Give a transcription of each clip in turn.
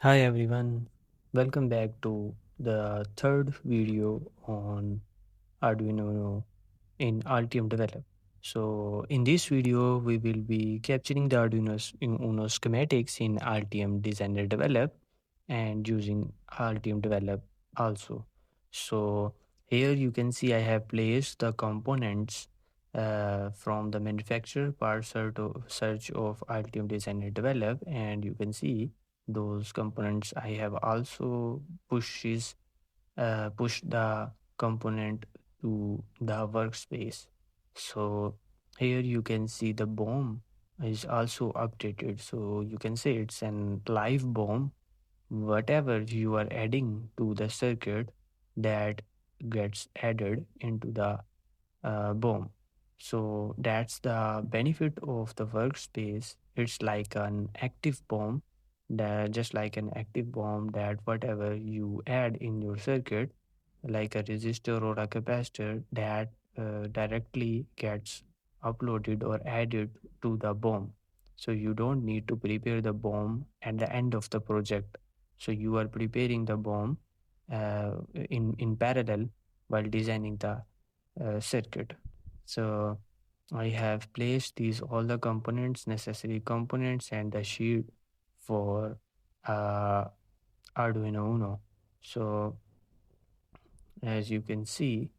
Hi everyone, welcome back to the third video on Arduino UNO in Altium Develop. So in this video, we will be capturing the UNO schematics in Altium Designer Develop and using Altium Develop also. So here you can see I have placed the components from the manufacturer part search of Altium Designer Develop, and you can see those components I have also push the component to the workspace. So here you can see the BOM is also updated. So you can say it's an live BOM. Whatever you are adding to the circuit, that gets added into the BOM. So that's the benefit of the workspace. It's like an active BOM, that just like an active BOM, that whatever you add in your circuit, like a resistor or a capacitor, that directly gets uploaded or added to the BOM. So you don't need to prepare the BOM at the end of the project. So you are preparing the BOM in parallel while designing the circuit. So I have placed these all the components, necessary components, and the sheet for uh, Arduino Uno. So as you can see,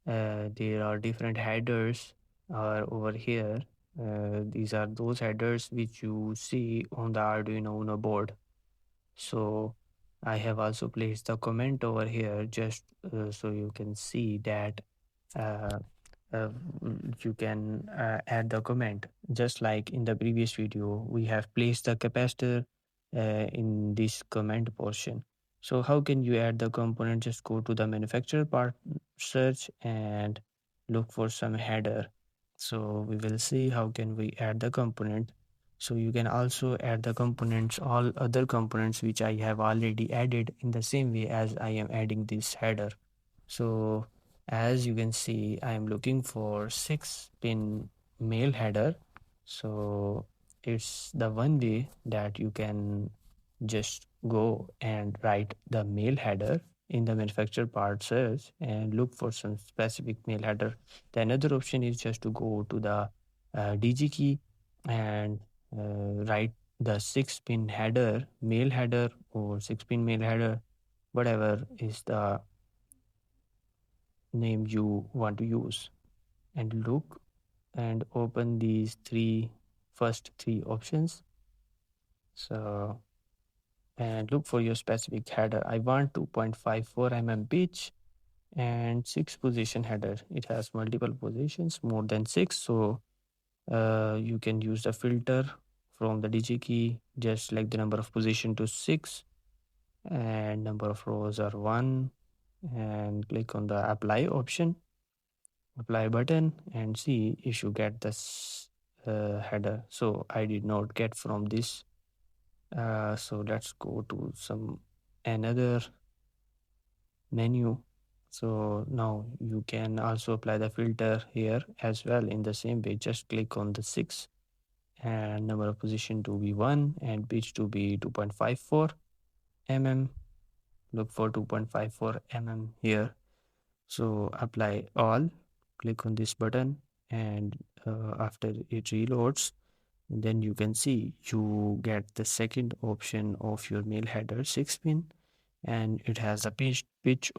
there are different headers are over here. These are those headers which you see on the Arduino Uno board. So I have also placed the comment over here just so you can see that uh, you can add the comment. Just like in the previous video, we have placed the capacitor in this comment portion. So how can you add the component? Just go to the manufacturer part search and look for some header. So we will see how can we add the component. So you can also add the components, all other components which I have already added in the same way as I am adding this header. So as you can see, I am looking for 6-pin male header. So it's the one way that you can just go and write the male header in the manufacturer part search and look for some specific male header. The another option is just to go to the DG key and write the 6-pin header, male header, or 6-pin male header, whatever is the name you want to use, and look and open these first three options. So and look for your specific header. I want 2.54 pitch and 6 position header. It has multiple positions, more than 6. So you can use the filter from the digi key. Just select the number of position to 6 and number of rows are 1, and click on the apply option, apply button, and see if you get this header. So I did not get from this. So let's go to some another menu. So now you can also apply the filter here as well in the same way. Just click on the 6 and number of position to be 1 and pitch to be 2.54 mm. Look for 2.54 here. So apply all, click on this button, and after it reloads, then you can see you get the second option of your mail header 6-pin, and it has a pitch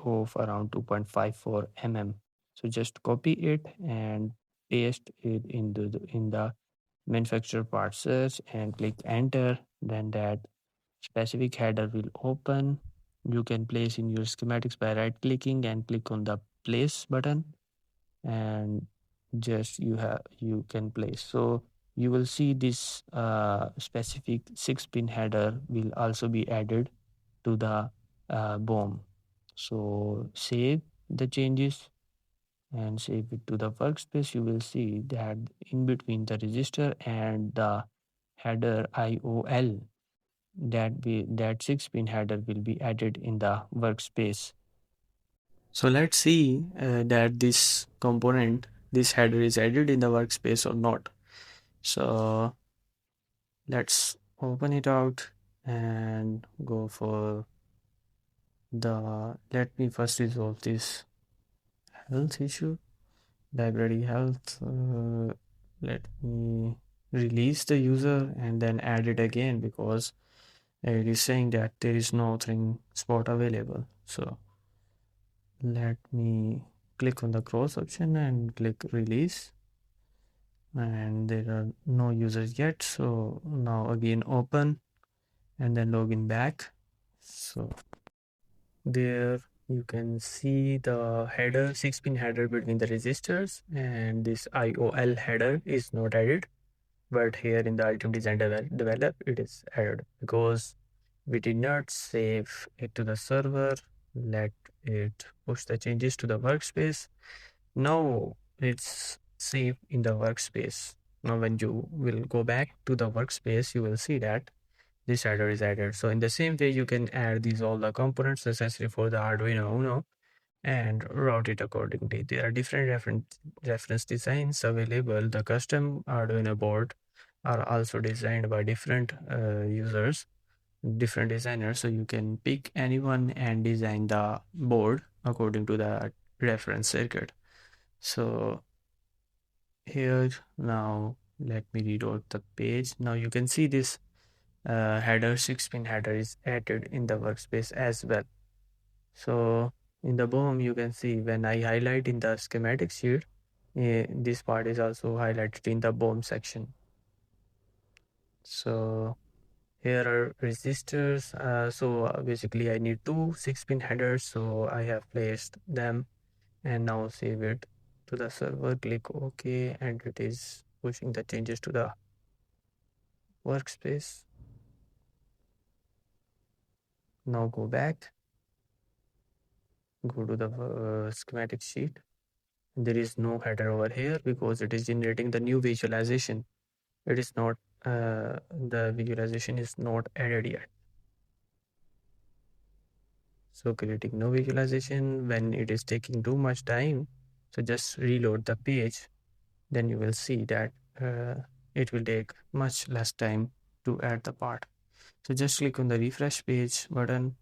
of around 2.54 So just copy it and paste it in the manufacturer part search and click enter. Then that specific header will open. You can place in your schematics by right clicking and click on the place button, and just you can place. So you will see this specific 6-pin header will also be added to the BOM. So save the changes and save it to the workspace. You will see that in between the register and the header IOL, that 6-pin header will be added in the workspace. So let's see that this component, this header is added in the workspace or not. So let's open it out and go for let me first resolve this health issue. Library health. Let me release the user and then add it again because it is saying that there is no authoring spot available. So let me click on the cross option and click release, and there are no users yet. So now again open and then login back. So there you can see the header, 6-pin header between the registers, and this IOL header is not added, but here in the Altium Design Develop it is added because we did not save it to the server. Let it push the changes to the workspace. Now it's saved in the workspace. Now when you will go back to the workspace, you will see that this header is added. So in the same way, you can add these all the components necessary for the Arduino UNO and route it accordingly. There are different reference designs available. The custom Arduino board are also designed by different users, different designers. So you can pick anyone and design the board according to the reference circuit. So here now let me reload the page. Now you can see this header, 6-pin header is added in the workspace as well. So in the BOM you can see when I highlight in the schematic sheet, this part is also highlighted in the BOM section. So here are resistors. Basically I need two 6-pin headers, so I have placed them and now save it to the server. Click OK, and it is pushing the changes to the workspace. Now go back, go to the schematic sheet. There is no header over here because it is generating the new visualization. It is not, the visualization is not added yet. So creating no visualization when it is taking too much time. So just reload the page, then you will see that it will take much less time to add the part. So just click on the refresh page button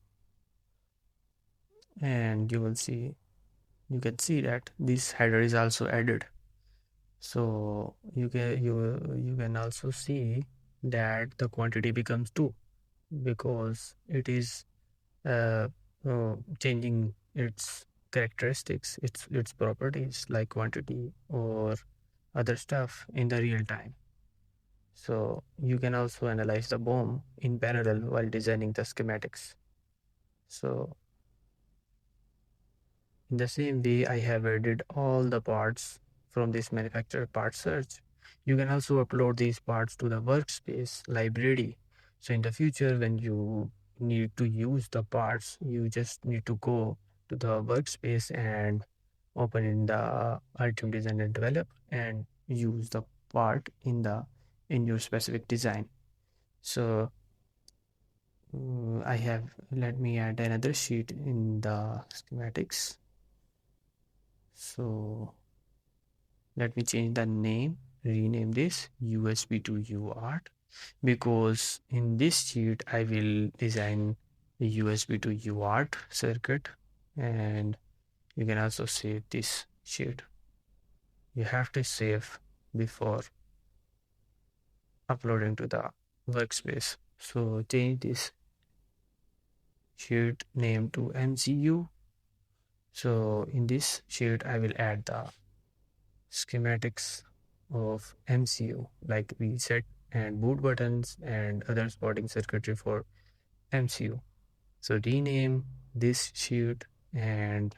and you can see that this header is also added. So you can also see that the quantity becomes 2 because it is changing its characteristics, its properties like quantity or other stuff in the real time. So you can also analyze the BOM in parallel while designing the schematics. So in the same way, I have added all the parts from this manufacturer part search. You can also upload these parts to the workspace library. So in the future, when you need to use the parts, you just need to go to the workspace and open in the Altium Design and Develop and use the part in your specific design. So let me add another sheet in the schematics. So let me change the name, rename this USB to UART because in this sheet I will design the USB to UART circuit, and you can also save this sheet. You have to save before uploading to the workspace. So change this sheet name to MCU. So in this sheet I will add the schematics of MCU like reset and boot buttons and other supporting circuitry for MCU. So rename this sheet and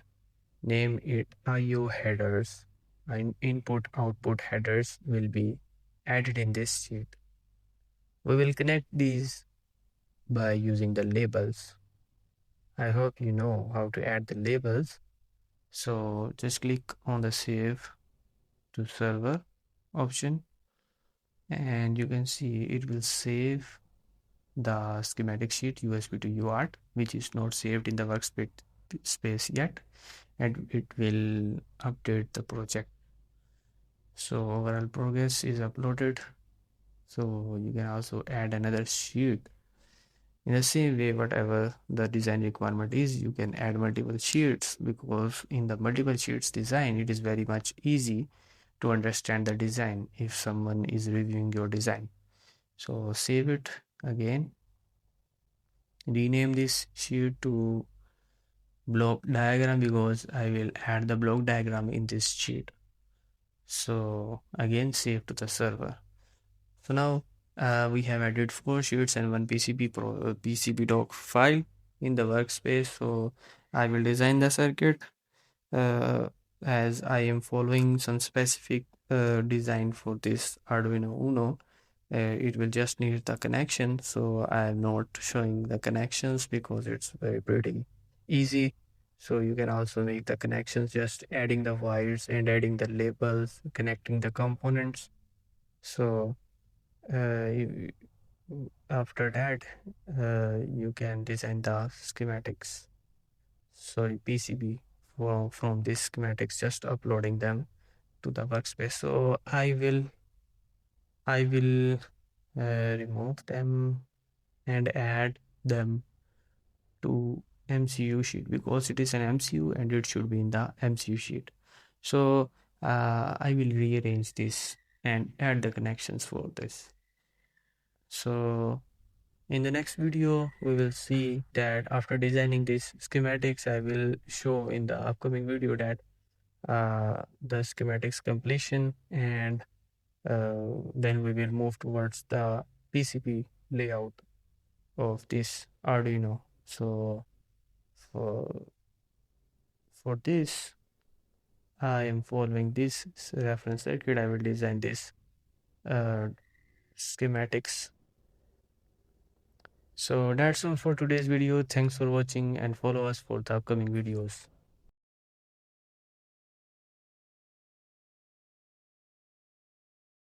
name it IO headers, and input output headers will be added in this sheet. We will connect these by using the labels. I hope you know how to add the labels. So just click on the save to server option and you can see it will save the schematic sheet USB to UART, which is not saved in the workspace space yet, and it will update the project. So overall progress is uploaded. So you can also add another sheet In the same way, whatever the design requirement is, you can add multiple sheets, because in the multiple sheets design, it is very much easy to understand the design if someone is reviewing your design. So save it again, rename this sheet to block diagram, because I will add the block diagram in this sheet. So again, save to the server. So now we have added 4 sheets and one PCB doc file in the workspace. So I will design the circuit uh, as I am following some specific design for this Arduino Uno. It will just need the connection, so I am not showing the connections because it's very pretty easy. So you can also make the connections, just adding the wires and adding the labels, connecting the components. So you, after that, you can design the schematics. Sorry, PCB from these schematics, just uploading them to the workspace. So I will remove them and add them to MCU sheet, because it is an MCU and it should be in the MCU sheet. So I will rearrange this and add the connections for this. So in the next video, we will see that after designing these schematics, I will show in the upcoming video that the schematics completion, and then we will move towards the PCB layout of this Arduino. So for for this, I am following this reference circuit. I will design this uh, schematics. So that's all for today's video. Thanks for watching and follow us for the upcoming videos.